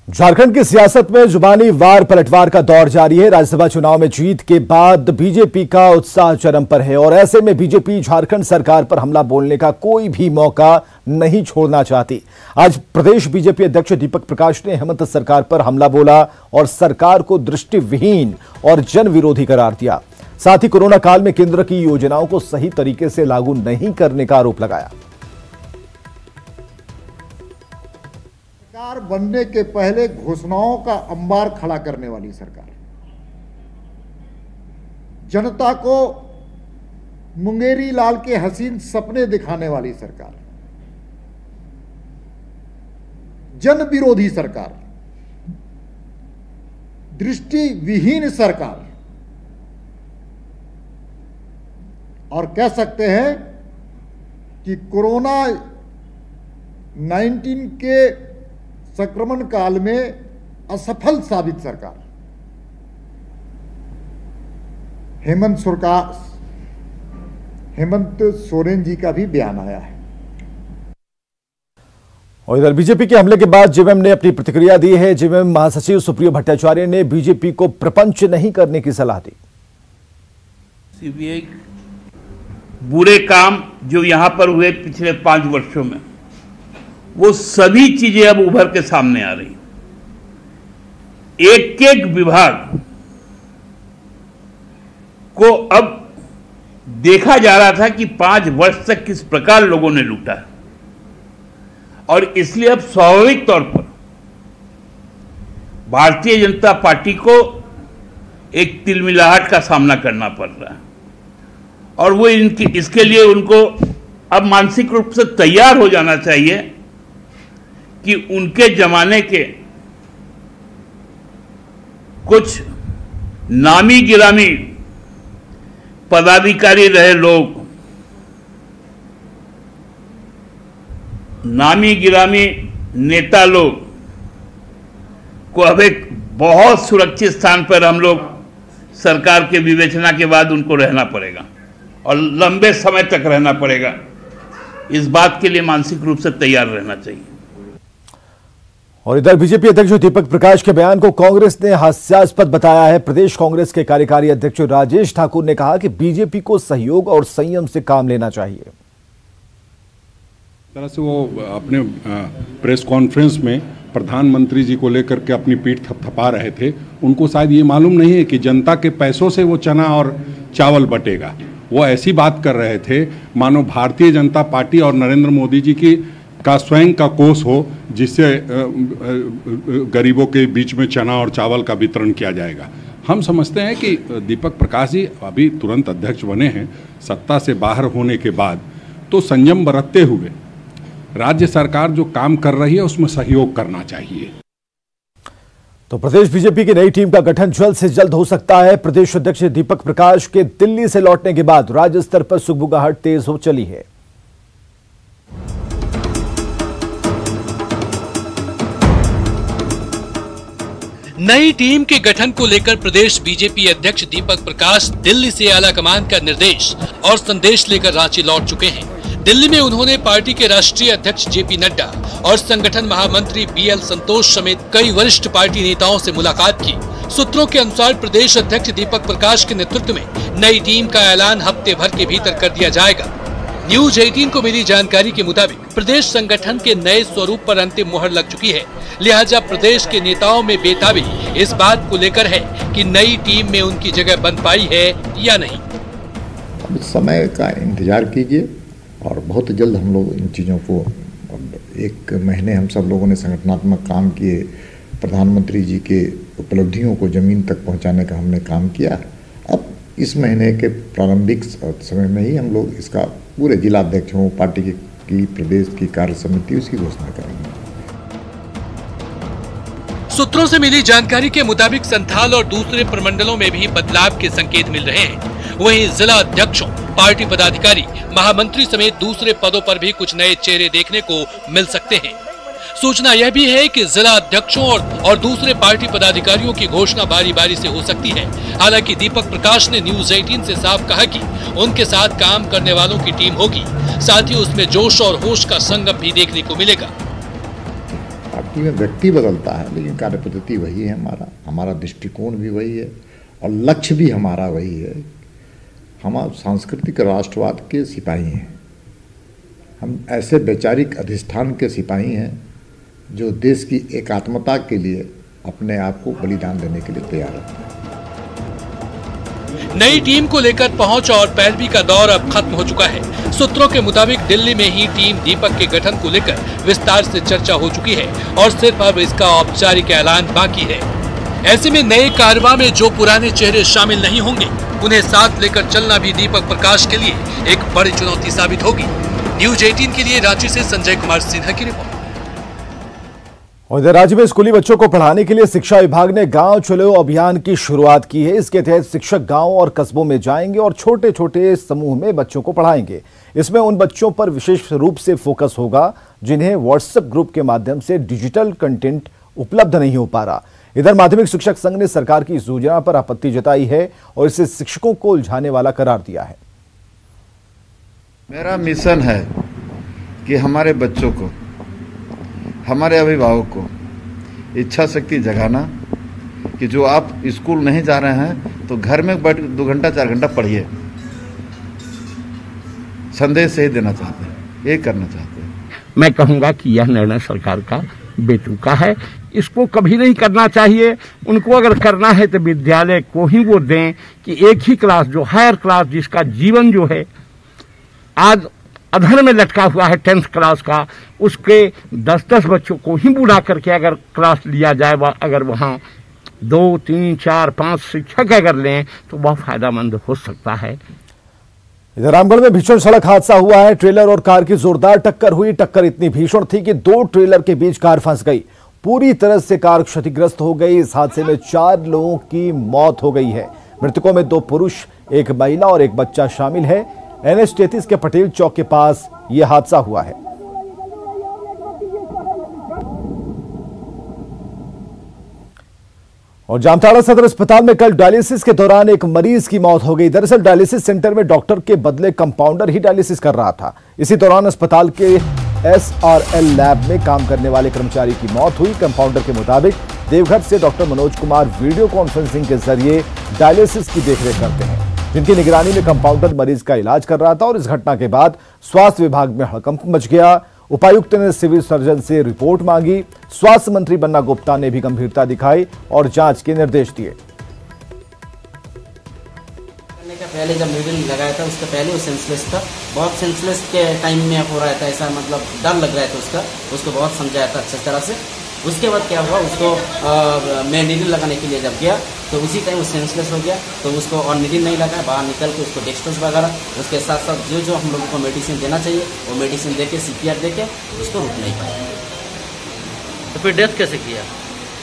झारखंड की सियासत में जुबानी वार पलटवार का दौर जारी है। राज्यसभा चुनाव में जीत के बाद बीजेपी का उत्साह चरम पर है और ऐसे में बीजेपी झारखंड सरकार पर हमला बोलने का कोई भी मौका नहीं छोड़ना चाहती। आज प्रदेश बीजेपी अध्यक्ष दीपक प्रकाश ने हेमंत सरकार पर हमला बोला और सरकार को दृष्टिविहीन और जन विरोधी करार दिया। साथ ही कोरोना काल में केंद्र की योजनाओं को सही तरीके से लागू नहीं करने का आरोप लगाया। सरकार बनने के पहले घोषणाओं का अंबार खड़ा करने वाली सरकार, जनता को मुंगेरी लाल के हसीन सपने दिखाने वाली सरकार, जन विरोधी सरकार, दृष्टिविहीन सरकार और कह सकते हैं कि कोरोना 19 के संक्रमण काल में असफल साबित सरकार। हेमंत सोरेन जी का भी बयान आया है। और इधर बीजेपी के हमले के बाद जेएमएम ने अपनी प्रतिक्रिया दी है। जेएमएम महासचिव सुप्रियो भट्टाचार्य ने बीजेपी को प्रपंच नहीं करने की सलाह दी। सीबीआई बुरे काम जो यहां पर हुए पिछले 5 वर्षों में, वो सभी चीजें अब उभर के सामने आ रही। एक एक विभाग को अब देखा जा रहा था कि 5 वर्ष तक किस प्रकार लोगों ने लूटा है और इसलिए अब स्वाभाविक तौर पर भारतीय जनता पार्टी को एक तिलमिलाहट का सामना करना पड़ रहा है और वो इसके लिए उनको अब मानसिक रूप से तैयार हो जाना चाहिए कि उनके जमाने के कुछ नामी गिरामी पदाधिकारी रहे लोग, नामी गिरामी नेता लोग को अब एक बहुत सुरक्षित स्थान पर हम लोग सरकार के विवेचना के बाद उनको रहना पड़ेगा और लंबे समय तक रहना पड़ेगा। इस बात के लिए मानसिक रूप से तैयार रहना चाहिए। और इधर बीजेपी अध्यक्ष दीपक प्रकाश के बयान को कांग्रेस ने हास्यास्पद बताया है। प्रदेश कांग्रेस के कार्यकारी अध्यक्ष राजेश ठाकुर ने कहा कि बीजेपी को सहयोग और संयम से काम लेना चाहिए। तरह से वो अपने प्रेस कॉन्फ्रेंस में प्रधानमंत्री जी को लेकर के अपनी पीठ थपथपा रहे थे। उनको शायद ये मालूम नहीं है कि जनता के पैसों से वो चना और चावल बटेगा। वो ऐसी बात कर रहे थे मानो भारतीय जनता पार्टी और नरेंद्र मोदी जी की का स्वयं का कोष हो, जिससे गरीबों के बीच में चना और चावल का वितरण किया जाएगा। हम समझते हैं कि दीपक प्रकाश जी अभी तुरंत अध्यक्ष बने हैं, सत्ता से बाहर होने के बाद तो संयम बरतते हुए राज्य सरकार जो काम कर रही है उसमें सहयोग करना चाहिए। तो प्रदेश बीजेपी की नई टीम का गठन जल्द से जल्द हो सकता है। प्रदेश अध्यक्ष दीपक प्रकाश के दिल्ली से लौटने के बाद राज्य स्तर पर सुगबुगाहट तेज हो चली है। नई टीम के गठन को लेकर प्रदेश बीजेपी अध्यक्ष दीपक प्रकाश दिल्ली से आला कमान का निर्देश और संदेश लेकर रांची लौट चुके हैं। दिल्ली में उन्होंने पार्टी के राष्ट्रीय अध्यक्ष जेपी नड्डा और संगठन महामंत्री बीएल संतोष समेत कई वरिष्ठ पार्टी नेताओं से मुलाकात की। सूत्रों के अनुसार प्रदेश अध्यक्ष दीपक प्रकाश के नेतृत्व में नई टीम का ऐलान हफ्ते भर के भीतर कर दिया जाएगा। न्यूज 18 को मिली जानकारी के मुताबिक प्रदेश संगठन के नए स्वरूप पर अंतिम मुहर लग चुकी है। लिहाजा प्रदेश के नेताओं में बेताबी इस बात को लेकर है कि नई टीम में उनकी जगह बन पाई है या नहीं। अब समय का इंतजार कीजिए और बहुत जल्द हम लोग इन चीज़ों को, 1 महीने हम सब लोगों ने संगठनात्मक काम किए, प्रधानमंत्री जी के उपलब्धियों को ज़मीन तक पहुंचाने का हमने काम किया। अब इस महीने के प्रारंभिक समय में ही हम लोग इसका पूरे जिलाध्यक्षों, पार्टी की प्रदेश की कार्य समिति उसकी घोषणा करेंगे। सूत्रों से मिली जानकारी के मुताबिक संथाल और दूसरे प्रमंडलों में भी बदलाव के संकेत मिल रहे हैं। वहीं जिला अध्यक्षों, पार्टी पदाधिकारी, महामंत्री समेत दूसरे पदों पर भी कुछ नए चेहरे देखने को मिल सकते हैं। सूचना यह भी है कि जिला अध्यक्षों और दूसरे पार्टी पदाधिकारियों की घोषणा बारी बारी से हो सकती है। हालांकि दीपक प्रकाश ने न्यूज 18 से साफ कहा कि उनके साथ काम करने वालों की टीम होगी, साथ ही उसमें जोश और होश का संगम भी देखने को मिलेगा। पार्टी में व्यक्ति बदलता है लेकिन कार्यपद्धति वही है, हमारा दृष्टिकोण भी वही है और लक्ष्य भी हमारा वही है। हम सांस्कृतिक राष्ट्रवाद के सिपाही हैं, हम ऐसे वैचारिक अधिष्ठान के सिपाही हैं जो देश की एकात्मता के लिए अपने आप को बलिदान देने के लिए तैयार है। नई टीम को लेकर पहुंच और पैरवी का दौर अब खत्म हो चुका है। सूत्रों के मुताबिक दिल्ली में ही टीम दीपक के गठन को लेकर विस्तार से चर्चा हो चुकी है और सिर्फ अब इसका औपचारिक ऐलान बाकी है। ऐसे में नए कारवां में जो पुराने चेहरे शामिल नहीं होंगे, उन्हें साथ लेकर चलना भी दीपक प्रकाश के लिए एक बड़ी चुनौती साबित होगी। न्यूज 18 के लिए रांची से संजय कुमार सिन्हा की रिपोर्ट। और इधर राज्य में स्कूली बच्चों को पढ़ाने के लिए शिक्षा विभाग ने गांव चलो अभियान की शुरुआत की है। इसके तहत शिक्षक गांव और कस्बों में जाएंगे और छोटे छोटे समूह में बच्चों को पढ़ाएंगे। इसमें उन बच्चों पर विशेष रूप से फोकस होगा जिन्हें व्हाट्सएप ग्रुप के माध्यम से डिजिटल कंटेंट उपलब्ध नहीं हो पा रहा। इधर माध्यमिक शिक्षक संघ ने सरकार की इस योजना पर आपत्ति जताई है और इसे शिक्षकों को उलझाने वाला करार दिया है। मेरा मिशन है कि हमारे बच्चों को, हमारे अभिभावक को इच्छा शक्ति जगाना कि जो आप स्कूल नहीं जा रहे हैं तो घर में बैठ 2 घंटा 4 घंटा पढ़िए। संदेश यही देना चाहते हैं, ये करना चाहते हैं। मैं कहूँगा कि यह निर्णय सरकार का बेतुका है, इसको कभी नहीं करना चाहिए। उनको अगर करना है तो विद्यालय को ही वो दें कि एक ही क्लास, जो हायर क्लास जिसका जीवन जो है आज अधर में लटका हुआ है 10th क्लास का, उसके 10-10 बच्चों को ही बुला करके अगर क्लास लिया जाए, अगर वहाँ 2, 3, 4, 5 शिक्षक अगर लें तो वह फायदेमंद हो सकता है। इधर रामगढ़ में भीषण सड़क हादसा हुआ है। ट्रेलर और कार की जोरदार टक्कर हुई। टक्कर इतनी भीषण थी कि 2 ट्रेलर के बीच कार फंस गई। पूरी तरह से कार क्षतिग्रस्त हो गई। इस हादसे में 4 लोगों की मौत हो गई है। मृतकों में 2 पुरुष, 1 महिला और 1 बच्चा शामिल है। NH 33 के पटेल चौक के पास यह हादसा हुआ है। और जामताड़ा सदर अस्पताल में कल डायलिसिस के दौरान एक मरीज की मौत हो गई। दरअसल डायलिसिस सेंटर में डॉक्टर के बदले कंपाउंडर ही डायलिसिस कर रहा था। इसी दौरान अस्पताल के SRL लैब में काम करने वाले कर्मचारी की मौत हुई। कंपाउंडर के मुताबिक देवघर से doctor Manoj Kumar video conferencing के जरिए डायलिसिस की देखरेख करते हैं, जिनकी निगरानी में कंपाउंडर मरीज का इलाज कर रहा था। और इस घटना के बाद स्वास्थ्य विभाग में हड़कंप मच गया। उपायुक्त ने सिविल सर्जन से रिपोर्ट मांगी। स्वास्थ्य मंत्री बन्ना गुप्ता ने भी गंभीरता दिखाई और जांच के निर्देश दिए। पहले जब नीडल लगाया था उसके पहले वो सेंसलेस था, बहुत सेंसलेस के टाइम में हो रहा था, ऐसा मतलब डर लग रहा था उसको बहुत समझाया था अच्छी तरह से। उसके बाद क्या हुआ, उसको मैं नीडल लगाने के लिए जब गया तो उसी टाइम वो सेंसलेस हो गया, तो उसको और नीडल नहीं लगा, बाहर निकल के उसको डेक्सट्रोज वगैरह, उसके साथ साथ जो हम लोगों को मेडिसिन देना चाहिए वो मेडिसिन देके CPR देके उसको रुक नहीं पाया। तो फिर डेथ कैसे किया?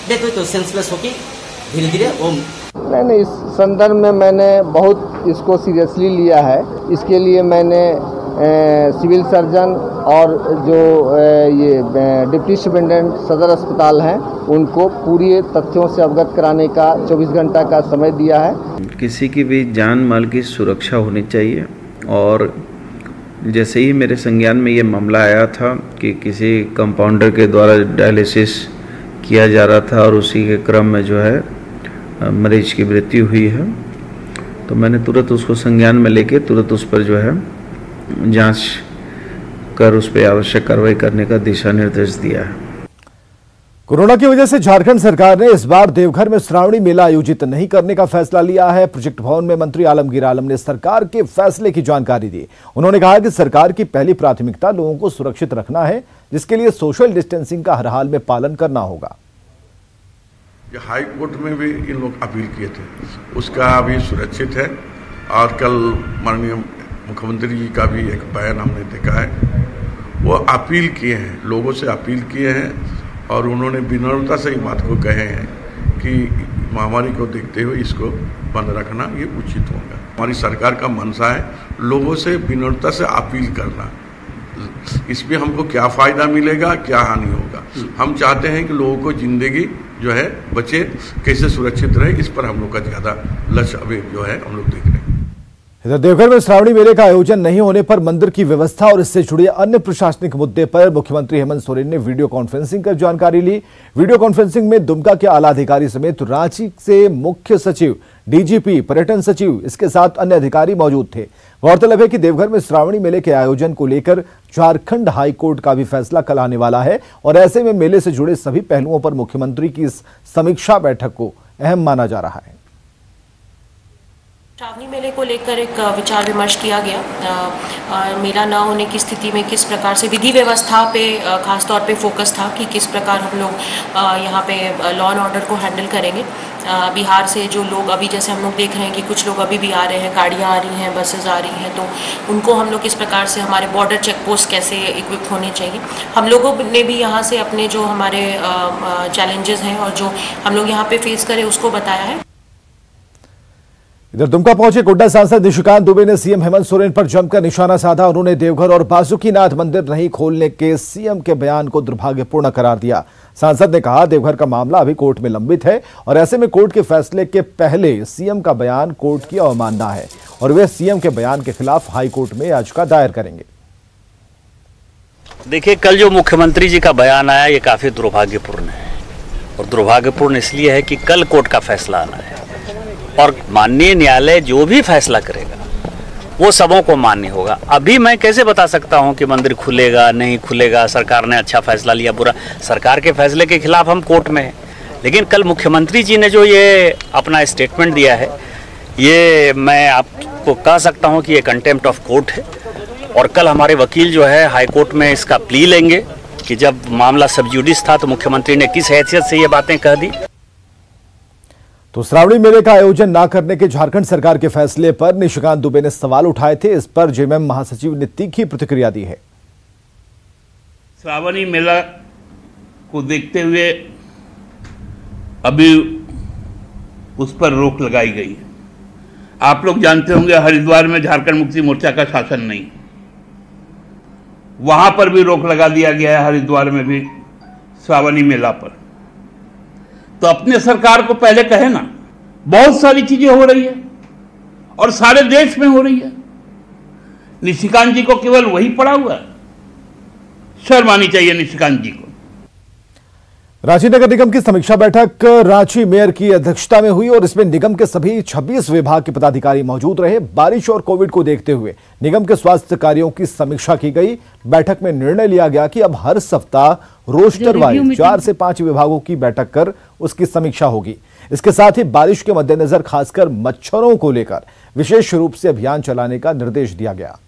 डेथ हुई तो सेंसलेस होके धीरे धीरे वो। नहीं, इस संदर्भ में मैंने बहुत इसको सीरियसली लिया है। इसके लिए मैंने सिविल सर्जन और जो ये डिप्टी सुपरिटेंडेंट सदर अस्पताल हैं उनको पूरी तथ्यों से अवगत कराने का 24 घंटा का समय दिया है। किसी की भी जान माल की सुरक्षा होनी चाहिए। और जैसे ही मेरे संज्ञान में ये मामला आया था कि किसी कंपाउंडर के द्वारा डायलिसिस किया जा रहा था और उसी के क्रम में जो है मरीज की मृत्यु हुई है, तो मैंने तुरंत उसको संज्ञान में लेके तुरंत उस पर जो है जांच कर उस पर आवश्यक कार्रवाई करने का दिशा निर्देश दिया है। कोरोना की वजह से झारखंड सरकार ने इस बार देवघर में श्रावणी मेला आयोजित नहीं करने का फैसला लिया है। प्रोजेक्ट भवन में मंत्री आलमगीर आलम ने सरकार के फैसले की जानकारी दी। उन्होंने कहा कि सरकार की पहली प्राथमिकता लोगों को सुरक्षित रखना है, जिसके लिए सोशल डिस्टेंसिंग का हर हाल में पालन करना होगा। हाई कोर्ट में भी इन लोग अपील किए थे, उसका अभी सुरक्षित है। और कल माननीय मुख्यमंत्री जी का भी एक बयान हमने देखा है, वो अपील किए हैं, लोगों से अपील किए हैं और उन्होंने विनम्रता से इस बात को कहे हैं कि महामारी को देखते हुए इसको बंद रखना ये उचित होगा। हमारी सरकार का मंशा है लोगों से विनम्रता से अपील करना। इसमें हमको क्या फ़ायदा मिलेगा, क्या हानि होगा, हम चाहते हैं कि लोगों को जिंदगी जो है बचे, कैसे सुरक्षित रहे, इस पर हम लोग का ज़्यादा लक्ष्य अभी जो है हम लोग देख रहे हैं। इधर देवघर में श्रावणी मेले का आयोजन नहीं होने पर मंदिर की व्यवस्था और इससे जुड़े अन्य प्रशासनिक मुद्दे पर मुख्यमंत्री हेमंत सोरेन ने वीडियो कॉन्फ्रेंसिंग कर जानकारी ली। वीडियो कॉन्फ्रेंसिंग में दुमका के आला अधिकारी समेत रांची से मुख्य सचिव, डीजीपी, पर्यटन सचिव, इसके साथ अन्य अधिकारी मौजूद थे। गौरतलब है कि देवघर में श्रावणी मेले के आयोजन को लेकर झारखंड हाईकोर्ट का भी फैसला कल आने वाला है और ऐसे में मेले से जुड़े सभी पहलुओं पर मुख्यमंत्री की इस समीक्षा बैठक को अहम माना जा रहा है। श्रावणी मेले को लेकर एक विचार विमर्श किया गया। मेला न होने की स्थिति में किस प्रकार से विधि व्यवस्था पे खास तौर पे फोकस था कि किस प्रकार हम लोग यहाँ पे लॉ एंड ऑर्डर को हैंडल करेंगे। बिहार से जो लोग अभी जैसे हम लोग देख रहे हैं कि कुछ लोग अभी भी आ रहे हैं, गाड़ियाँ आ रही हैं, बसेस आ रही हैं, तो उनको हम लोग किस प्रकार से हमारे बॉर्डर चेक पोस्ट कैसे इक्विप होने चाहिए। हम लोगों ने भी यहाँ से अपने जो हमारे चैलेंजेस हैं और जो हम लोग यहाँ पे फेस करें उसको बताया है। इधर दुमका पहुंचे गोड्डा सांसद निशिकांत दुबे ने सीएम हेमंत सोरेन पर जमकर निशाना साधा। उन्होंने देवघर और बासुकीनाथ मंदिर नहीं खोलने के सीएम के बयान को दुर्भाग्यपूर्ण करार दिया। सांसद ने कहा, देवघर का मामला अभी कोर्ट में लंबित है और ऐसे में कोर्ट के फैसले के पहले सीएम का बयान कोर्ट की अवमानना है और वे सीएम के बयान के खिलाफ हाईकोर्ट में याचिका दायर करेंगे। देखिए, कल जो मुख्यमंत्री जी का बयान आया ये काफी दुर्भाग्यपूर्ण है और दुर्भाग्यपूर्ण इसलिए है कि कल कोर्ट का फैसला आना है और माननीय न्यायालय जो भी फैसला करेगा वो सबों को मान्य होगा। अभी मैं कैसे बता सकता हूं कि मंदिर खुलेगा नहीं खुलेगा, सरकार ने अच्छा फैसला लिया बुरा। सरकार के फैसले के खिलाफ हम कोर्ट में हैं, लेकिन कल मुख्यमंत्री जी ने जो ये अपना स्टेटमेंट दिया है ये मैं आपको कह सकता हूं कि ये कंटेम्प्ट ऑफ कोर्ट है और कल हमारे वकील जो है हाई कोर्ट में इसका प्ली लेंगे कि जब मामला सब जुडिस था तो मुख्यमंत्री ने किस हैसियत से ये बातें कह दी। तो श्रावणी मेले का आयोजन न करने के झारखंड सरकार के फैसले पर निशिकांत दुबे ने सवाल उठाए थे। इस पर जेएमएम महासचिव ने तीखी प्रतिक्रिया दी है। श्रावणी मेला को देखते हुए अभी उस पर रोक लगाई गई है। आप लोग जानते होंगे हरिद्वार में झारखंड मुक्ति मोर्चा का शासन नहीं, वहां पर भी रोक लगा दिया गया है, हरिद्वार में भी श्रावणी मेला पर। तो अपने सरकार को पहले कहे ना, बहुत सारी चीजें हो रही है और सारे देश में हो रही है। निशिकांत जी को केवल वही पड़ा हुआ है, शर्म आनी चाहिए निशिकांत जी को। रांची नगर निगम की समीक्षा बैठक रांची मेयर की अध्यक्षता में हुई और इसमें निगम के सभी 26 विभाग के पदाधिकारी मौजूद रहे। बारिश और कोविड को देखते हुए निगम के स्वास्थ्य कार्यों की समीक्षा की गई। बैठक में निर्णय लिया गया कि अब हर सप्ताह रोस्टर वाइज 4 से 5 विभागों की बैठक कर उसकी समीक्षा होगी। इसके साथ ही बारिश के मद्देनजर खासकर मच्छरों को लेकर विशेष रूप से अभियान चलाने का निर्देश दिया गया।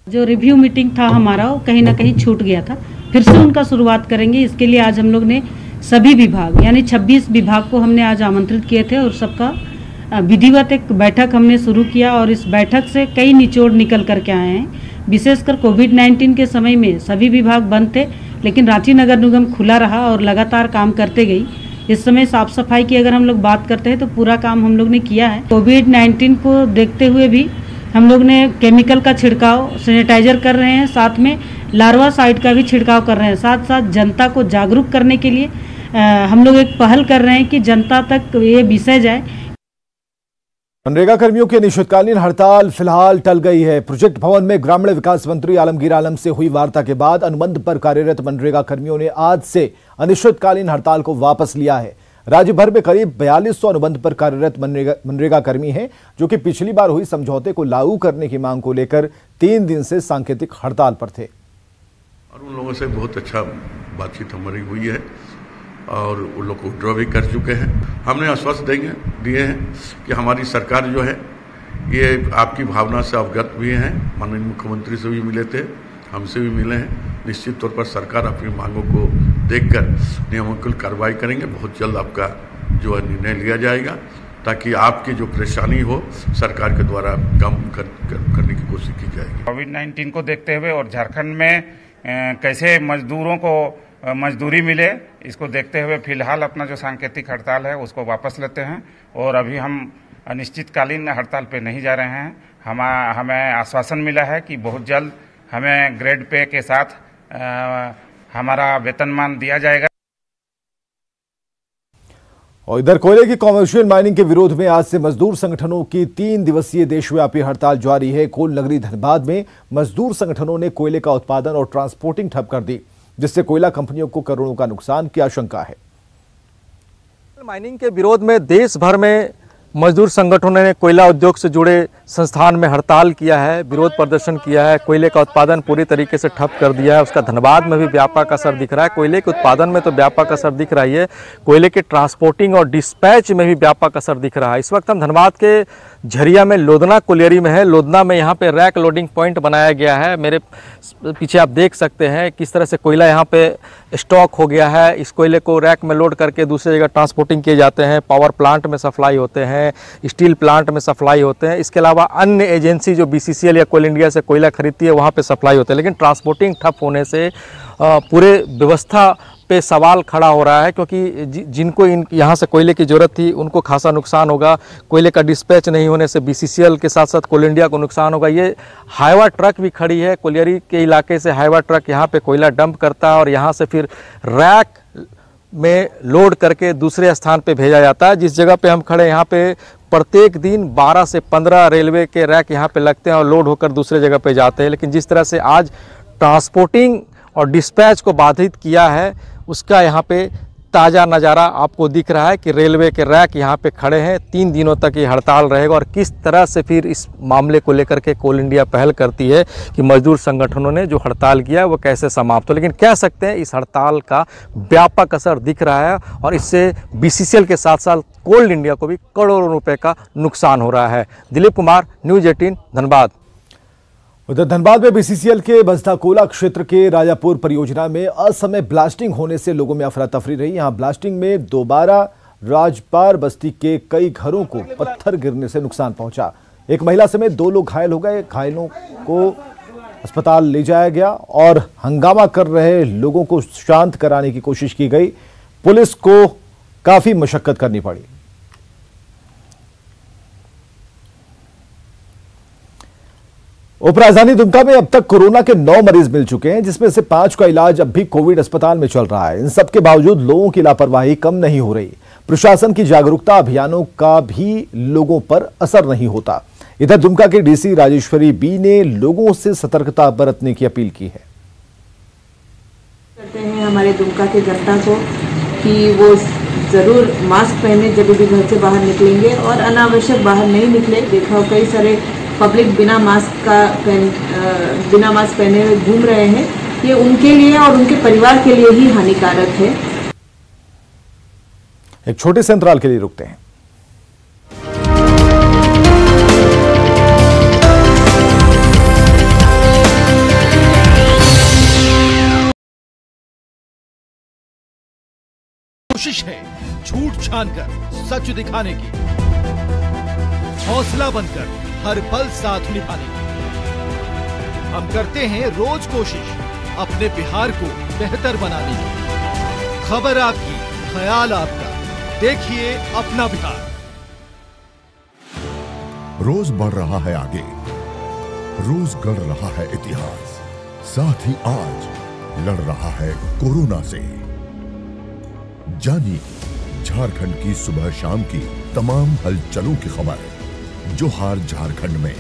जो रिव्यू मीटिंग था हमारा वो कहीं ना कहीं छूट गया था, फिर से उनका शुरुआत करेंगे। इसके लिए आज हम लोग ने सभी विभाग यानी 26 विभाग को हमने आज आमंत्रित किए थे और सबका विधिवत एक बैठक हमने शुरू किया और इस बैठक से कई निचोड़ निकल करके आए हैं। विशेषकर कोविड-19 के समय में सभी विभाग बंद थे, लेकिन रांची नगर निगम खुला रहा और लगातार काम करते गई। इस समय साफ सफाई की अगर हम लोग बात करते हैं तो पूरा काम हम लोग ने किया है। कोविड-19 को देखते हुए भी हम लोग ने केमिकल का छिड़काव, सैनिटाइजर कर रहे हैं, साथ में लार्वा साइट का भी छिड़काव कर रहे हैं। साथ साथ जनता को जागरूक करने के लिए हम लोग एक पहल कर रहे हैं कि जनता तक ये विषय जाए। मनरेगा कर्मियों की अनिश्चितकालीन हड़ताल फिलहाल टल गई है। प्रोजेक्ट भवन में ग्रामीण विकास मंत्री आलमगीर आलम से हुई वार्ता के बाद अनुबंध पर कार्यरत मनरेगा कर्मियों ने आज से अनिश्चितकालीन हड़ताल को वापस लिया है। राज्य भर में करीब 4200 अनुबंध पर कार्यरत मनरेगा कर्मी हैं, जो कि पिछली बार हुई समझौते को लागू करने की मांग को लेकर 3 दिन से सांकेतिक हड़ताल पर थे। और उन लोगों से बहुत अच्छा बातचीत हमारी हुई है और उन लोग को विड्रॉ भी कर चुके हैं। हमने आश्वासन दिए हैं कि हमारी सरकार जो है ये आपकी भावना से अवगत भी हैं। माननीय मुख्यमंत्री से भी मिले थे, हमसे भी मिले हैं। निश्चित तौर पर सरकार अपनी मांगों को देखकर नियमानुकूल कार्रवाई करेंगे। बहुत जल्द आपका जो है निर्णय लिया जाएगा ताकि आपकी जो परेशानी हो सरकार के द्वारा कम करने की कोशिश की जाएगी। कोविड-19 को देखते हुए और झारखंड में कैसे मजदूरों को मजदूरी मिले, इसको देखते हुए फिलहाल अपना जो सांकेतिक हड़ताल है उसको वापस लेते हैं और अभी हम अनिश्चितकालीन हड़ताल पे नहीं जा रहे हैं। हमें आश्वासन मिला है कि बहुत जल्द हमें ग्रेड पे के साथ हमारा वेतनमान दिया जाएगा। और इधर कोयले की कॉमर्शियल माइनिंग के विरोध में आज से मजदूर संगठनों की 3 दिवसीय देशव्यापी हड़ताल जारी है। कोल नगरी धनबाद में मजदूर संगठनों ने कोयले का उत्पादन और ट्रांसपोर्टिंग ठप कर दी, जिससे कोयला कंपनियों को करोड़ों का नुकसान की आशंका है। माइनिंग के विरोध में देश भर में मजदूर संगठनों ने कोयला उद्योग से जुड़े संस्थान में हड़ताल किया है, विरोध प्रदर्शन किया है। कोयले का उत्पादन पूरी तरीके से ठप कर दिया है। उसका धनबाद में भी व्यापक असर दिख रहा है। कोयले के उत्पादन में तो व्यापक असर दिख रहा है, कोयले के ट्रांसपोर्टिंग और डिस्पैच में भी व्यापक असर दिख रहा है। इस वक्त हम धनबाद के झरिया में लोधना कोलियरी में है। लोधना में यहाँ पे रैक लोडिंग पॉइंट बनाया गया है। मेरे पीछे आप देख सकते हैं किस तरह से कोयला यहाँ पे स्टॉक हो गया है। इस कोयले को रैक में लोड करके दूसरी जगह ट्रांसपोर्टिंग किए जाते हैं। पावर प्लांट में सप्लाई होते हैं, स्टील प्लांट में सप्लाई होते हैं। इसके अलावा अन्य एजेंसी जो BCCL या कोल इंडिया से कोयला खरीदती है वहाँ पे सप्लाई होते हैं। लेकिन ट्रांसपोर्टिंग ठप होने से पूरे व्यवस्था पे सवाल खड़ा हो रहा है, क्योंकि जिनको यहाँ से कोयले की ज़रूरत थी उनको खासा नुकसान होगा। कोयले का डिस्पैच नहीं होने से BCCL के साथ साथ कोल इंडिया को नुकसान होगा। ये हाईवा ट्रक भी खड़ी है, कोलियरी के इलाके से हाईवा ट्रक यहाँ पे कोयला डंप करता है और यहाँ से फिर रैक में लोड करके दूसरे स्थान पे भेजा जाता है। जिस जगह पे हम खड़े यहाँ पे प्रत्येक दिन 12 से 15 रेलवे के रैक यहाँ पे लगते हैं और लोड होकर दूसरे जगह पे जाते हैं। लेकिन जिस तरह से आज ट्रांसपोर्टिंग और डिस्पैच को बाधित किया है, उसका यहाँ पे ताज़ा नज़ारा आपको दिख रहा है कि रेलवे के रैक यहाँ पे खड़े हैं। 3 दिनों तक ये हड़ताल रहेगा और किस तरह से फिर इस मामले को लेकर के कोल इंडिया पहल करती है कि मजदूर संगठनों ने जो हड़ताल किया वो कैसे समाप्त हो। लेकिन कह सकते हैं इस हड़ताल का व्यापक असर दिख रहा है और इससे BCCL के साथ साथ कोल इंडिया को भी करोड़ों रुपए का नुकसान हो रहा है। दिलीप कुमार, न्यूज़ 18 धनबाद। उधर धनबाद में BCCL के बस्ता कोला क्षेत्र के राजापुर परियोजना में असमय ब्लास्टिंग होने से लोगों में अफरा तफरी रही। यहां ब्लास्टिंग में दोबारा राजपार बस्ती के कई घरों को पत्थर गिरने से नुकसान पहुंचा। एक महिला समेत 2 लोग घायल हो गए। घायलों को अस्पताल ले जाया गया और हंगामा कर रहे लोगों को शांत कराने की कोशिश की गई। पुलिस को काफी मशक्कत करनी पड़ी। उपराजधानी दुमका में अब तक कोरोना के 9 मरीज मिल चुके हैं, जिसमें से 5 का इलाज अब भी कोविड अस्पताल में चल रहा है। इन सब के बावजूद लोगों की लापरवाही कम नहीं हो रही। प्रशासन की जागरूकता अभियानों का भी लोगों पर असर नहीं होता। इधर दुमका के DC राजेश्वरी B ने लोगों से सतर्कता बरतने की अपील की है। करते हैं हमारे दुमका के जनता को कि वो जरूर मास्क पहने जब भी घर से बाहर निकलेंगे और अनावश्यक बाहर नहीं निकले। देखा कई सारे पब्लिक बिना मास्क पहने हुए घूम रहे हैं। ये उनके लिए और उनके परिवार के लिए ही हानिकारक है। एक छोटे से अंतराल के लिए रुकते हैं। कोशिश है झूठ छानकर सच दिखाने की, हौसला बनकर हर पल साथ निभाने की। हम करते हैं रोज कोशिश अपने बिहार को बेहतर बनाने की। खबर आपकी, ख्याल आपका, देखिए अपना बिहार। रोज बढ़ रहा है आगे, रोज गढ़ रहा है इतिहास, साथ ही आज लड़ रहा है कोरोना से। जानिए झारखंड की सुबह शाम की तमाम हलचलों की खबर जोहार झारखंड में।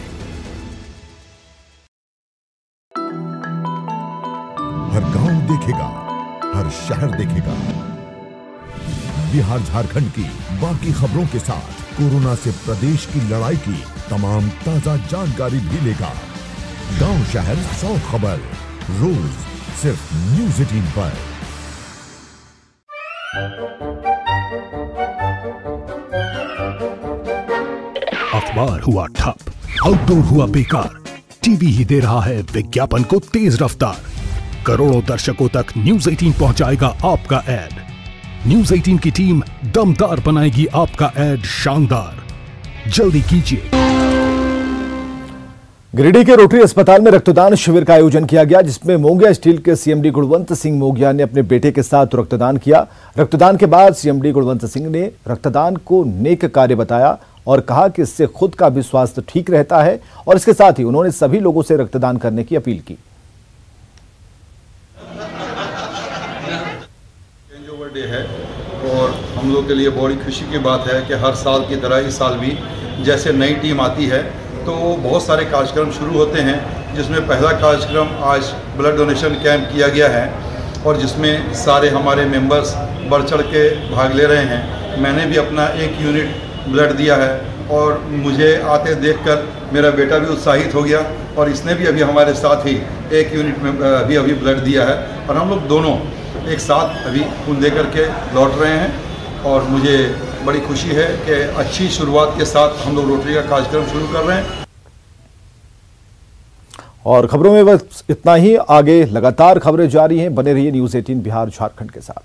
हर गांव देखेगा, हर शहर देखेगा। बिहार झारखंड की बाकी खबरों के साथ कोरोना से प्रदेश की लड़ाई की तमाम ताजा जानकारी भी लेगा। गांव शहर 100 खबर रोज सिर्फ न्यूज़ 18 पर। अखबार हुआ ठप, आउटडोर हुआ बेकार, टीवी ही दे रहा है विज्ञापन को तेज रफ्तार। करोड़ों दर्शकों तक न्यूज़ 18 पहुंचाएगा आपका ऐड। न्यूज़ 18 की टीम दमदार बनाएगी आपका ऐड शानदार। जल्दी कीजिए। गिरिडीह के रोटरी अस्पताल में रक्तदान शिविर का आयोजन किया गया, जिसमें मोंगिया स्टील के CMD गुणवंत सिंह मोंगिया ने अपने बेटे के साथ रक्तदान किया। रक्तदान के बाद CMD गुणवंत सिंह ने रक्तदान को नेक कार्य बताया और कहा कि इससे खुद का भी स्वास्थ्य ठीक रहता है और इसके साथ ही उन्होंने सभी लोगों से रक्तदान करने की अपील की। डे है और हम लोग के लिए बड़ी खुशी की बात है कि हर साल की तरह इस साल भी जैसे नई टीम आती है तो बहुत सारे कार्यक्रम शुरू होते हैं, जिसमें पहला कार्यक्रम आज ब्लड डोनेशन कैंप किया गया है और जिसमें सारे हमारे मेंबर्स बढ़ चढ़ के भाग ले रहे हैं। मैंने भी अपना 1 यूनिट ब्लड दिया है और मुझे आते देखकर मेरा बेटा भी उत्साहित हो गया और इसने भी अभी हमारे साथ ही 1 यूनिट में अभी ब्लड दिया है और हम लोग दोनों एक साथ अभी खून दे करके लौट रहे हैं और मुझे बड़ी खुशी है कि अच्छी शुरुआत के साथ हम लोग रोटरी का कार्यक्रम शुरू कर रहे हैं। और खबरों में बस इतना ही। आगे लगातार खबरें जारी हैं, बने रहिए न्यूज़ 18 बिहार झारखंड के साथ।